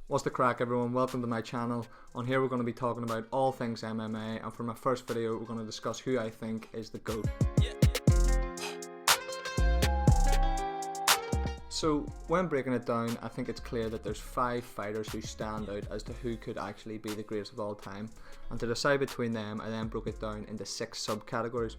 What's the crack, everyone? Welcome to my channel. On here we're going to be talking about all things MMA, and for my first video we're going to discuss who I think is the GOAT. So when breaking it down, I think it's clear that there's 5 fighters who stand out as to who could actually be the greatest of all time, and to decide between them I then broke it down into 6 subcategories.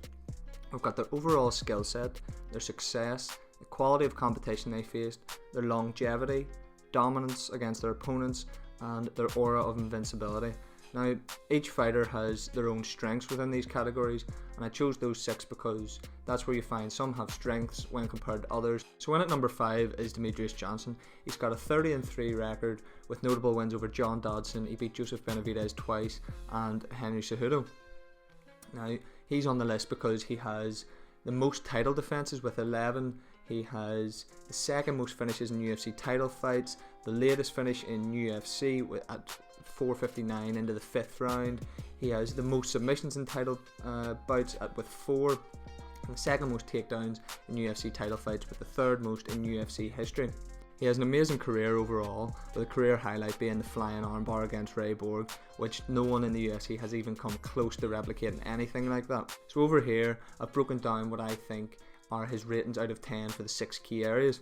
We've got their overall skill set, their success, the quality of competition they faced, their longevity, dominance against their opponents, and their aura of invincibility. Now, each fighter has their own strengths within these categories, and I chose those 6 because that's where you find some have strengths when compared to others. So in at number 5 is Demarcus Johnson. He's got a 30-3 record with notable wins over Jon Jones. He beat Joseph Benavidez twice and Henry Cejudo. Now, he's on the list because he has the most title defenses with 11. He has the second most finishes in UFC title fights, the latest finish in UFC at 4:59 into the 5th round. He has the most submissions in title bouts with 4, and the second most takedowns in UFC title fights with the 3rd most in UFC history. He has an amazing career overall, with a career highlight being the flying armbar against Ray Borg, which no one in the UFC has even come close to replicating anything like that. So over here, I've broken down what I think are his ratings out of 10 for the 6 key areas.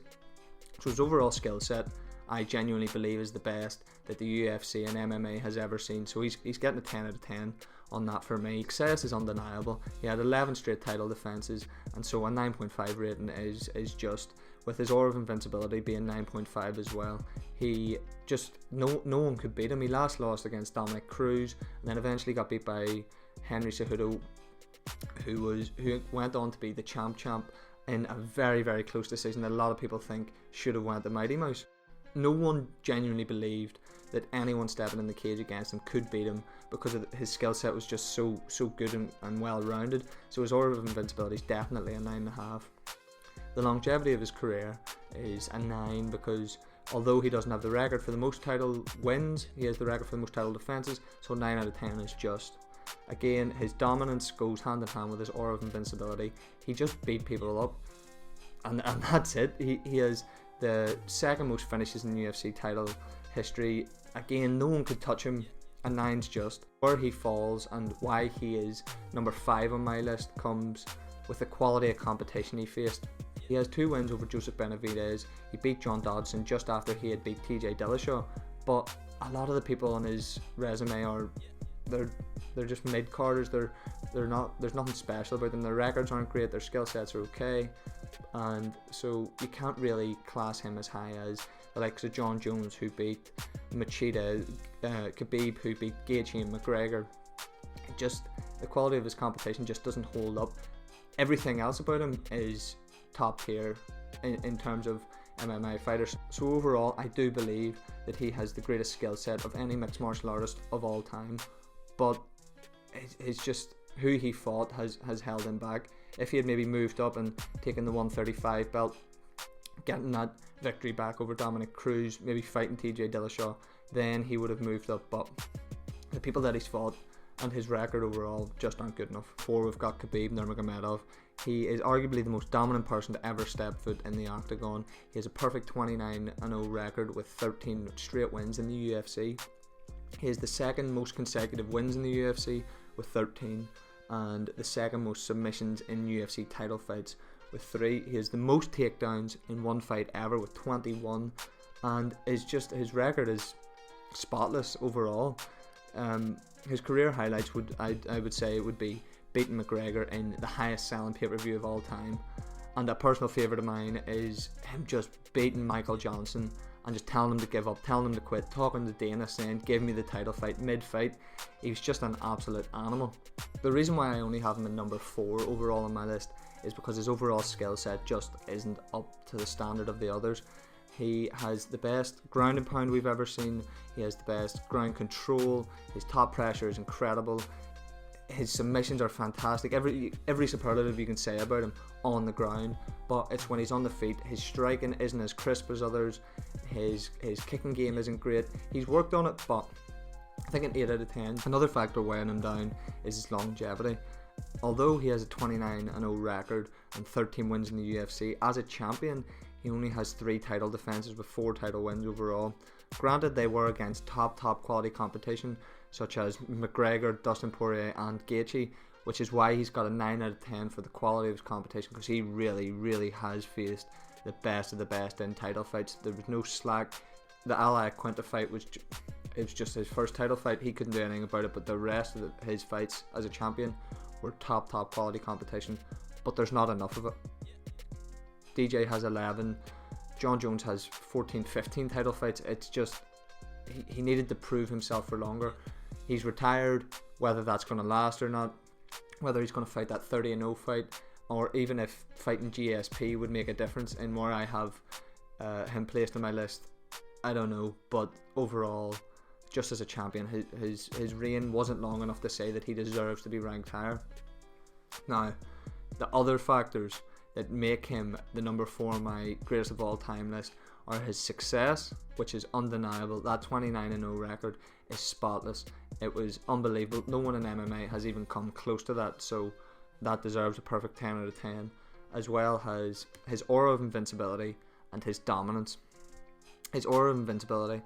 So his overall skill set, I genuinely believe, is the best that the UFC and MMA has ever seen. So he's getting a 10 out of 10 on that for me. Success is undeniable. He had 11 straight title defenses, and so a 9.5 rating is just, with his aura of invincibility being 9.5 as well. He just, no one could beat him. He last lost against Dominic Cruz, and then eventually got beat by Henry Cejudo, who went on to be the champ in a very close decision that a lot of people think should have went to Mighty Mouse. No one genuinely believed that anyone stepping in the cage against him could beat him because his skill set was just so good and well rounded. So his aura of invincibility is definitely a 9.5. The longevity of his career is a 9 because although he doesn't have the record for the most title wins, he has the record for the most title defenses, so 9 out of 10 is just. Again, his dominance goes hand in hand with his aura of invincibility. He just beat people up, and that's it. He has the 2nd most finishes in UFC title history. Again, no one could touch him, a 9's just. Where he falls and why he is number 5 on my list comes with the quality of competition he faced. He has 2 wins over Joseph Benavidez. He beat Jon Jones just after he had beat TJ Dillashaw, but a lot of the people on his resume are they're just mid-carders. They're not, there's nothing special about them. Their records aren't great, their skill sets are okay, and so you can't really class him as high as the likes of Jon Jones, who beat Machida, Khabib, who beat G.O.A.T and McGregor. Just the quality of his competition just doesn't hold up. Everything else about him is top tier in terms of MMA fighters. So overall, I do believe that he has the greatest skill set of any mixed martial artist of all time, but it's just who he fought has held him back. If he had maybe moved up and taken the 135 belt, getting that victory back over Dominic Cruz, maybe fighting TJ Dillashaw, then he would have moved up. But the people that he's fought and his record overall just aren't good enough. 4, we've got Khabib Nurmagomedov. He is arguably the most dominant person to ever step foot in the octagon. He has a perfect 29-0 record with 13 straight wins in the UFC. He has the 2nd most consecutive wins in the UFC with 13, and the 2nd most submissions in UFC title fights with 3. He has the most takedowns in one fight ever with 21, and his record is spotless overall. His career highlights I would say would be beating McGregor in the highest selling pay-per-view of all time, and a personal favourite of mine is him just beating Michael Johnson and just telling him to give up, telling him to quit, talking to Dana saying give me the title fight mid-fight. He was just an absolute animal. The reason why I only have him in number 4 overall on my list is because his overall skill set just isn't up to the standard of the others. He has the best ground and pound we've ever seen. He has the best ground control. His top pressure is incredible. His submissions are fantastic. Every superlative you can say about him on the ground, but it's when he's on the feet. His striking isn't as crisp as others. His kicking game isn't great. He's worked on it, but I think an 8 out of 10. Another factor weighing him down is his longevity. Although he has a 29-0 record and 13 wins in the UFC, as a champion, he only has 3 title defenses with 4 title wins overall. Granted, they were against top quality competition such as McGregor, Dustin Poirier and Gaethje, which is why he's got a 9 out of 10 for the quality of his competition, because he really has faced the best of the best in title fights. There was no slack. The Ally Quinta fight was it was just his first title fight. He couldn't do anything about it, but the rest of his fights as a champion were top quality competition, but there's not enough of it. DJ has 11, Jon Jones has 14-15 title fights. It's just he needed to prove himself for longer. He's retired. Whether that's going to last or not, whether he's going to fight that 30-0 fight, or even if fighting GSP would make a difference in where I have him placed on my list, I don't know. But overall, just as a champion, his reign wasn't long enough to say that he deserves to be ranked higher. Now, the other factors that make him the number 4 on my greatest of all time list are his success, which is undeniable. That 29-0 record is spotless. It was unbelievable. No one in MMA has even come close to that, so that deserves a perfect 10 out of 10, as well as his aura of invincibility and his dominance. His aura of invincibility,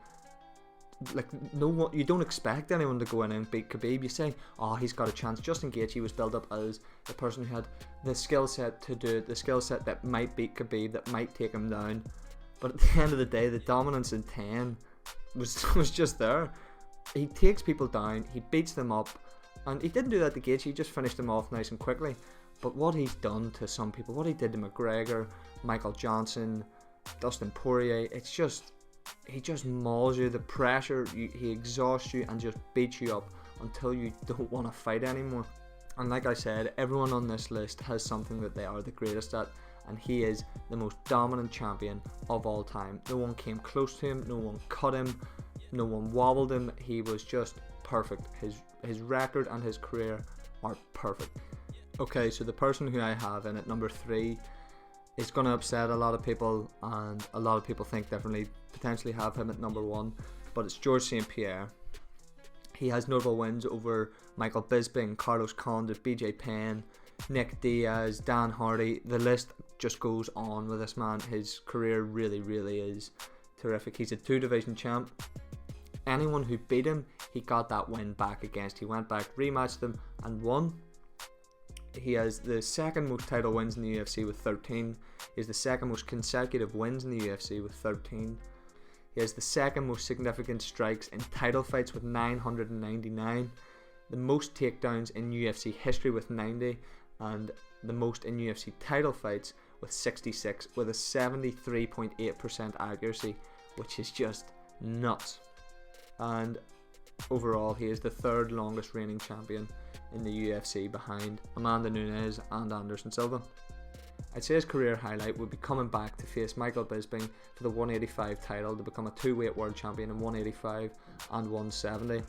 like, no one, you don't expect anyone to go in and beat Khabib. You say, oh, he's got a chance. Justin Gaethje was built up as the person who had the skill set to do it, the skill set that might beat Khabib, that might take him down. But at the end of the day, the dominance in 10 was just there. He takes people down, he beats them up, and he didn't do that to Gaethje. He just finished them off nice and quickly. But what he's done to some people, what he did to McGregor, Michael Johnson, Dustin Poirier, it's just, he just mauls you. The pressure, he exhausts you and just beats you up until you don't want to fight anymore. And like I said, everyone on this list has something that they are the greatest at, and he is the most dominant champion of all time. No one came close to him, no one cut him, no one wobbled him. He was just perfect. His record and his career are perfect. Okay, so the person who I have in at number 3 is going to upset a lot of people, and a lot of people think differently, potentially have him at number 1, but it's George St Pierre. He has notable wins over Michael Bisping, Carlos Condit, BJ Penn, Nick Diaz, Dan Hardy. The list just goes on with this man. His career really is terrific. He's a 2-division champ. Anyone who beat him, he got that win back against. He went back, rematched them and won. He has the second most title wins in the UFC with 13. He has the second most consecutive wins in the UFC with 13. He has the second most significant strikes in title fights with 999. The most takedowns in UFC history with 90. And the most in UFC title fights with 66, with a 73.8% accuracy, which is just nuts. And overall, he is the 3rd longest reigning champion in the UFC, behind Amanda Nunes and Anderson Silva. I'd say his career highlight would be coming back to face Michael Bisping for the 185 title, to become a 2-weight world champion in 185 and 170.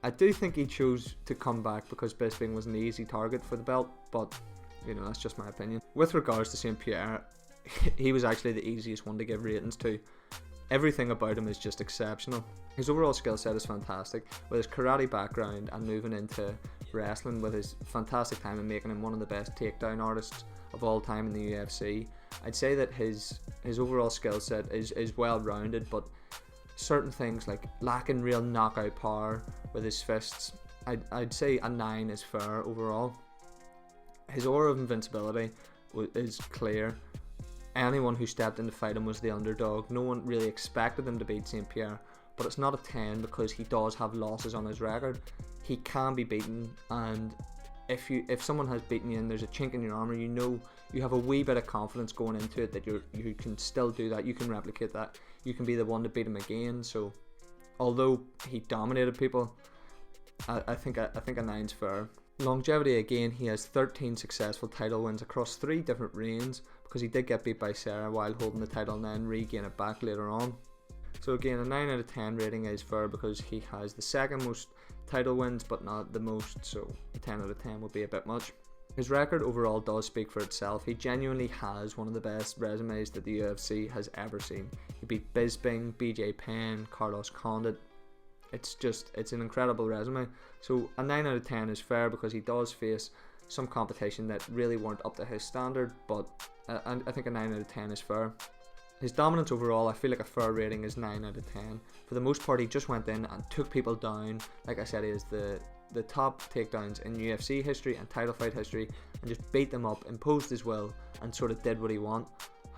I do think he chose to come back because Bisping was an easy target for the belt, but you know, that's just my opinion. With regards to St Pierre, he was actually the easiest one to give ratings to. Everything about him is just exceptional. His overall skill set is fantastic. With his karate background and moving into wrestling, with his fantastic time and making him one of the best takedown artists of all time in the UFC, I'd say that his overall skill set is well rounded, but certain things like lacking real knockout power with his fists, I'd say a 9 is fair overall. His aura of invincibility is clear. Anyone who stepped in to fight him was the underdog. No one really expected him to beat St Pierre, but it's not a 10 because he does have losses on his record. He can be beaten, and if someone has beaten you and there's a chink in your armor, you know, you have a wee bit of confidence going into it that you can still do that, you can replicate that, you can be the one to beat him again. So although he dominated people, I think a 9's fair. Longevity, again, he has 13 successful title wins across 3 different reigns, because he did get beat by Sarah while holding the title and then regain it back later on. So again, a 9 out of 10 rating is fair because he has the second most title wins but not the most, so a 10 out of 10 would be a bit much. His record overall does speak for itself. He genuinely has one of the best resumes that the UFC has ever seen. He beat Bisping, BJ Penn, Carlos Condit. It's an incredible resume. So a 9 out of 10 is fair because he does face some competition that really weren't up to his standard, but I think a 9 out of 10 is fair. His dominance overall, I feel like a fair rating is 9 out of 10. For the most part, he just went in and took people down. Like I said, he is the top takedowns in UFC history and title fight history, and just beat them up, imposed his will, and sort of did what he wanted.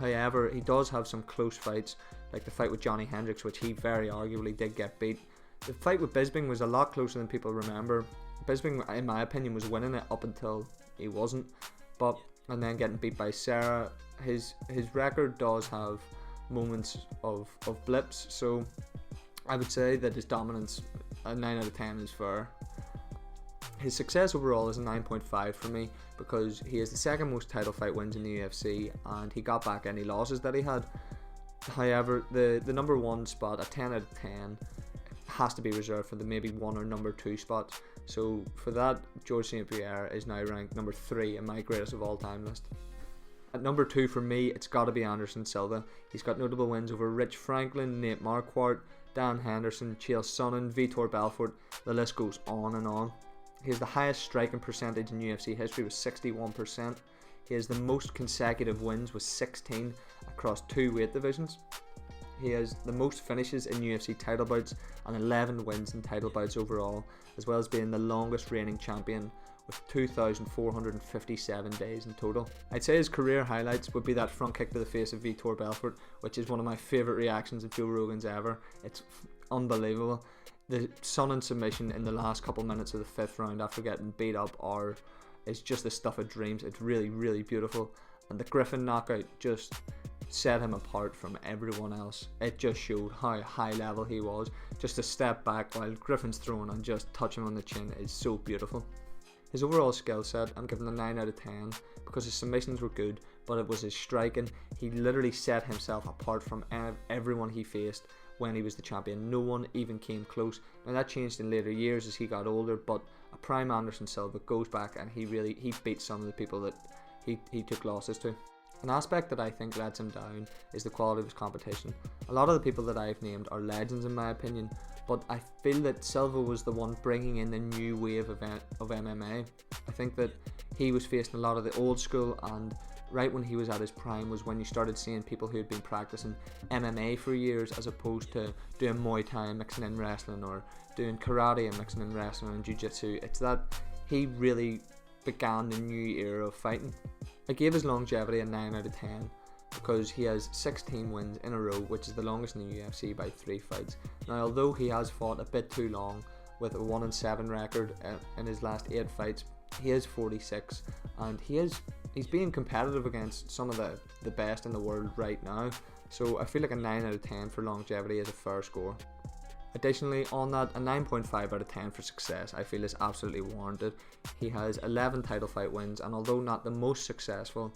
However, he does have some close fights, like the fight with Johnny Hendricks, which he very arguably did get beat. The fight with Bisping was a lot closer than people remember. Bisping, in my opinion, was winning it up until he wasn't, and then getting beat by Serra. His record does have moments of blips, so I would say that his dominance, a 9 out of 10 is fair. His success overall is a 9.5 for me, because he has the second most title fight wins in the UFC, and he got back any losses that he had. However, the number 1 spot, a 10 out of 10, has to be reserved for the maybe 1 or number 2 spots. So for that, George St Pierre is now ranked number 3 in my greatest of all time list. At number 2 for me, it's got to be Anderson Silva. He's got notable wins over Rich Franklin, Nate Marquardt, Dan Henderson, Chael Sonnen, Vitor Belfort. The list goes on and on. He has the highest striking percentage in UFC history with 61%. He has the most consecutive wins with 16 across 2 weight divisions. He has the most finishes in UFC title bouts and 11 wins in title bouts overall, as well as being the longest reigning champion with 2,457 days in total. I'd say his career highlights would be that front kick to the face of Vitor Belfort, which is one of my favourite reactions of Joe Rogan's ever. It's unbelievable. The Sonnen submission in the last couple minutes of the 5th round after getting beat up is just the stuff of dreams. It's really, really beautiful. And the Griffin knockout just set him apart from everyone else. It just showed how high level he was. Just to step back while Griffin's throwing and just touch him on the chin is so beautiful. His overall skill set, I'm giving a 9 out of 10 because his submissions were good, but it was his striking. He literally set himself apart from everyone he faced when he was the champion. No one even came close. Now that changed in later years as he got older, but a prime Anderson Silva goes back and he beat some of the people that he took losses to. An aspect that I think lets him down is the quality of his competition. A lot of the people that I've named are legends in my opinion, but I feel that Silva was the one bringing in the new wave of MMA. I think that he was facing a lot of the old school, and right when he was at his prime was when you started seeing people who had been practicing MMA for years as opposed to doing Muay Thai and mixing in wrestling, or doing karate and mixing in wrestling and jiu-jitsu. It's that he really began the new era of fighting. I gave his longevity a 9 out of 10 because he has 16 wins in a row, which is the longest in the UFC by 3 fights. Now, although he has fought a bit too long with a 1-7 record in his last 8 fights, he is 46 and he's being competitive against some of the best in the world right now. So I feel like a 9 out of 10 for longevity is a fair score. Additionally, on that, a 9.5 out of 10 for success I feel is absolutely warranted. He has 11 title fight wins, and although not the most successful,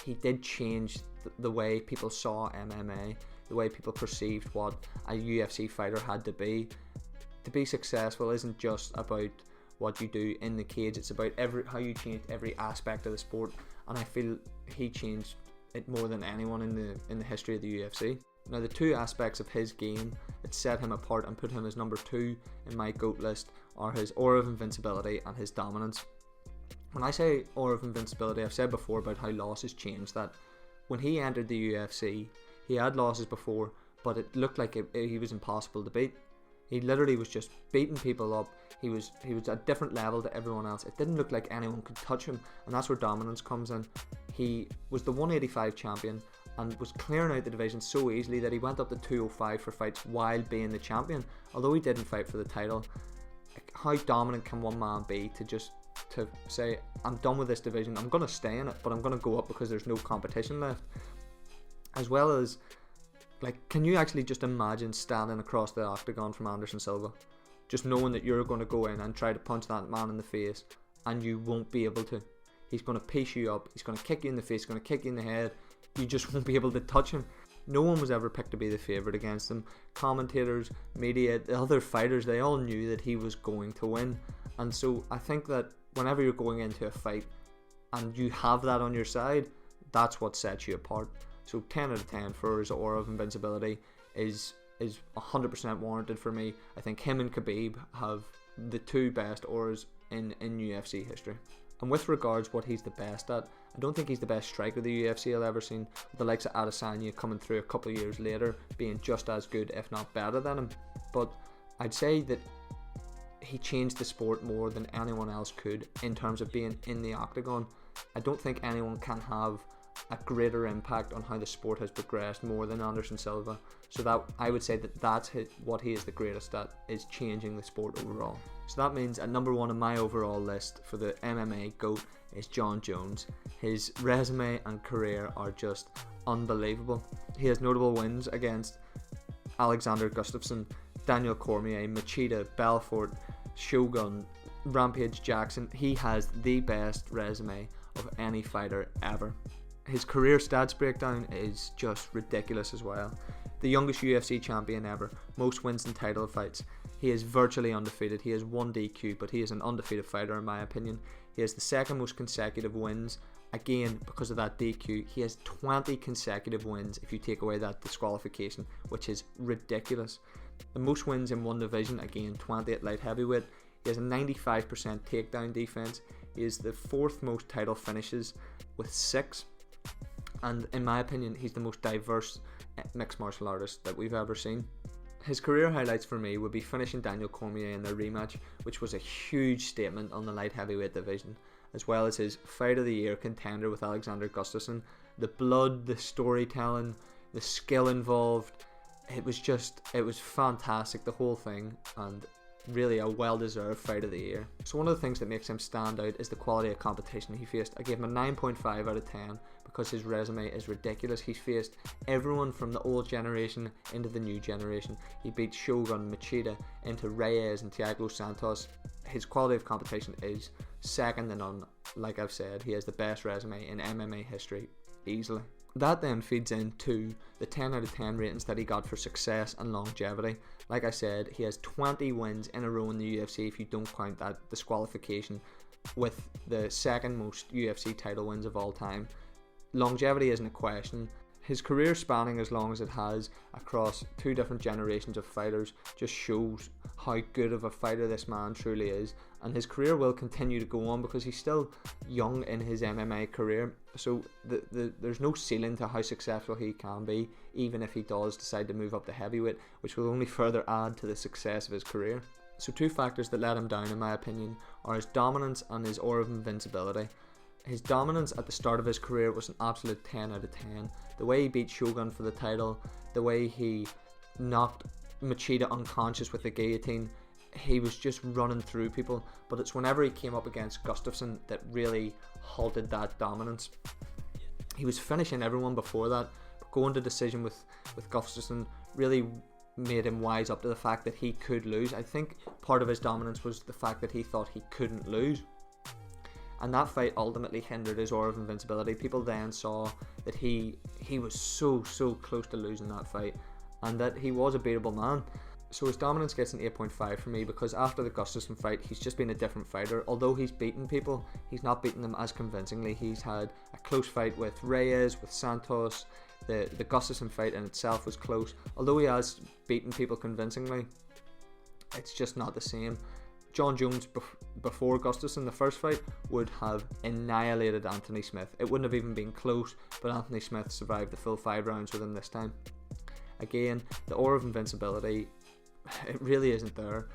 he did change the way people saw MMA, the way people perceived what a UFC fighter had to be. To be successful isn't just about what you do in the cage, it's about how you change every aspect of the sport, and I feel he changed it more than anyone in the history of the UFC. Now, the 2 aspects of his game that set him apart and put him as number 2 in my GOAT list are his aura of invincibility and his dominance. When I say aura of invincibility, I've said before about how losses changed that. When he entered the UFC, he had losses before, but it looked like he was impossible to beat. He literally was just beating people up. He was at a different level to everyone else. It didn't look like anyone could touch him, and that's where dominance comes in. He was the 185 champion and was clearing out the division so easily that he went up to 205 for fights while being the champion, although he didn't fight for the title. How dominant can one man be to say, I'm done with this division, I'm going to stay in it, but I'm going to go up because there's no competition left? As well as, can you actually just imagine standing across the octagon from Anderson Silva, just knowing that you're going to go in and try to punch that man in the face and you won't be able to? He's going to piece you up, he's going to kick you in the face, he's going to kick you in the head. You just won't be able to touch him. No one was ever picked to be the favourite against him. Commentators, media, the other fighters, they all knew that he was going to win. And so I think that whenever you're going into a fight and you have that on your side, that's what sets you apart. So 10 out of 10 for his aura of invincibility is 100% warranted for me. I think him and Khabib have the 2 best auras in UFC history. And with regards what he's the best at, I don't think he's the best striker the UFC have ever seen, with the likes of Adesanya coming through a couple of years later being just as good, if not better than him. But I'd say that he changed the sport more than anyone else could in terms of being in the octagon. I don't think anyone can have a greater impact on how the sport has progressed more than Anderson Silva. So that I would say that that's what he is the greatest at, is changing the sport overall. So that means at number 1 on my overall list for the MMA GOAT is Jon Jones. His resume and career are just unbelievable. He has notable wins against Alexander Gustafsson, Daniel Cormier, Machida, Belfort, Shogun, Rampage Jackson. He has the best resume of any fighter ever. His career stats breakdown is just ridiculous as well. The youngest UFC champion ever, most wins in title fights. He is virtually undefeated. He has 1 DQ, but he is an undefeated fighter in my opinion. He has the second most consecutive wins, again because of that DQ. He has 20 consecutive wins if you take away that disqualification, which is ridiculous. The most wins in one division, again 20 at light heavyweight. He has a 95% takedown defense. He is the 4th most title finishes with 6. And in my opinion, he's the most diverse mixed martial artist that we've ever seen. His career highlights for me would be finishing Daniel Cormier in their rematch, which was a huge statement on the light heavyweight division, as well as his Fight of the Year contender with Alexander Gustafsson. The blood, the storytelling, the skill involved, it was fantastic, the whole thing, and really a well-deserved Fight of the Year. So one of the things that makes him stand out is the quality of competition he faced. I gave him a 9.5 out of 10 because his resume is ridiculous. He's faced everyone from the old generation into the new generation. He beat Shogun, Machida, into Reyes and Thiago Santos. His quality of competition is second to none. Like I've said, he has the best resume in MMA history, easily. That then feeds into the 10 out of 10 ratings that he got for success and longevity. Like I said, he has 20 wins in a row in the UFC if you don't count that disqualification, with the second most UFC title wins of all time. Longevity isn't a question. His career spanning as long as it has across 2 different generations of fighters just shows how good of a fighter this man truly is, and his career will continue to go on because he's still young in his MMA career, so there's no ceiling to how successful he can be, even if he does decide to move up to heavyweight, which will only further add to the success of his career. So 2 factors that let him down in my opinion are his dominance and his aura of invincibility. His dominance at the start of his career was an absolute 10 out of 10. The way he beat Shogun for the title, the way he knocked Machida unconscious with the guillotine, he was just running through people. But it's whenever he came up against Gustafsson that really halted that dominance. He was finishing everyone before that, but going to decision with Gustafsson really made him wise up to the fact that he could lose. I think part of his dominance was the fact that he thought he couldn't lose. And that fight ultimately hindered his aura of invincibility. People then saw that he was so close to losing that fight, and that he was a beatable man. So his dominance gets an 8.5 for me, because after the Gustafsson fight, he's just been a different fighter. Although he's beaten people, he's not beaten them as convincingly. He's had a close fight with Reyes, with Santos. The Gustafsson fight in itself was close. Although he has beaten people convincingly, it's just not the same. Jon Jones before Gustafsson, the first fight, would have annihilated Anthony Smith. It wouldn't have even been close, but Anthony Smith survived the full 5 rounds with him this time. Again, the aura of invincibility, it really isn't there.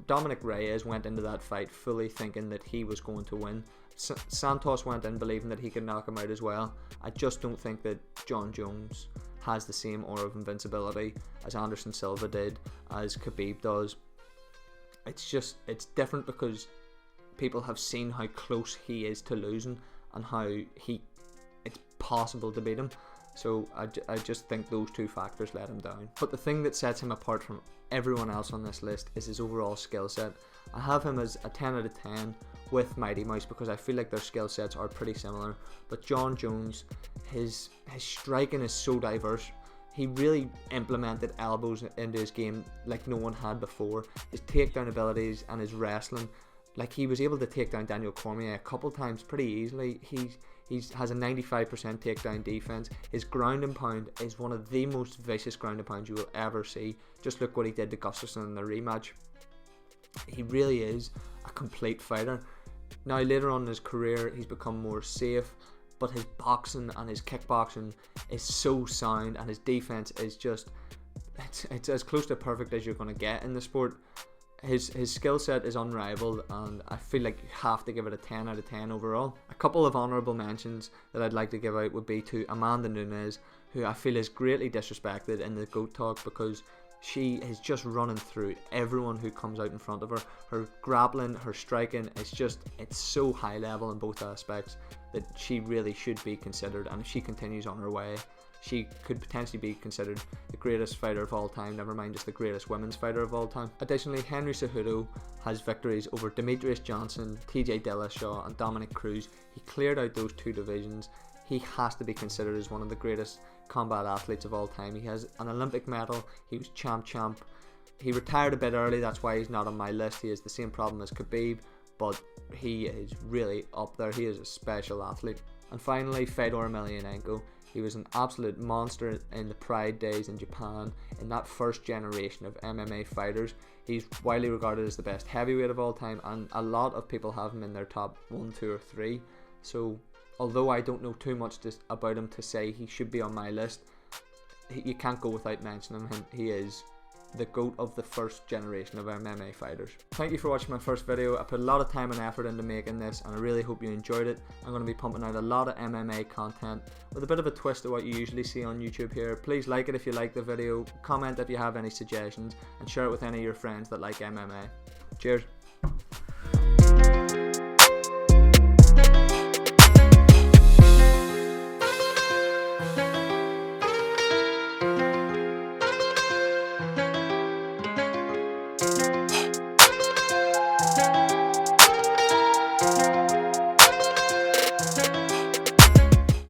Dominic Reyes went into that fight fully thinking that he was going to win. Santos went in believing that he could knock him out as well. I just don't think that Jon Jones has the same aura of invincibility as Anderson Silva did, as Khabib does. It's different because people have seen how close he is to losing and how it's possible to beat him. So I just think those 2 factors let him down. But the thing that sets him apart from everyone else on this list is his overall skill set. I have him as a 10 out of 10 with Mighty Mouse because I feel like their skill sets are pretty similar. But Jon Jones, his striking is so diverse. He really implemented elbows into his game like no one had before. His takedown abilities and his wrestling, like he was able to take down Daniel Cormier a couple times pretty easily. He has a 95% takedown defense. His ground and pound is one of the most vicious ground and pounds you will ever see. Just look what he did to Gustafsson in the rematch. He really is a complete fighter. Now later on in his career he's become more safe, but his boxing and his kickboxing is so sound, and his defense is just, it's as close to perfect as you're going to get in the sport. His skill set is unrivaled, and I feel like you have to give it a 10 out of 10 overall. A couple of honourable mentions that I'd like to give out would be to Amanda Nunes, who I feel is greatly disrespected in the GOAT talk because she is just running through everyone who comes out in front of her. Her grappling, her striking, it's so high level in both aspects that she really should be considered, and if she continues on her way, she could potentially be considered the greatest fighter of all time, never mind just the greatest women's fighter of all time. Additionally, Henry Cejudo has victories over Demarcus Johnson, TJ Dillashaw and Dominic Cruz. He cleared out those 2 divisions. He has to be considered as one of the greatest combat athletes of all time. He has an Olympic medal, he was champ. He retired a bit early, that's why he's not on my list. He has the same problem as Khabib, but he is really up there. He is a special athlete. And finally, Fedor Emelianenko. He was an absolute monster in the Pride days in Japan, in that first generation of MMA fighters. He's widely regarded as the best heavyweight of all time, and a lot of people have him in their top 1, 2 or 3. So although I don't know too much about him to say he should be on my list, you can't go without mentioning him. He is the GOAT of the first generation of MMA fighters. Thank you for watching my first video. I put a lot of time and effort into making this, and I really hope you enjoyed it. I'm going to be pumping out a lot of MMA content with a bit of a twist to what you usually see on YouTube here. Please like it if you like the video, comment if you have any suggestions, and share it with any of your friends that like MMA. Cheers.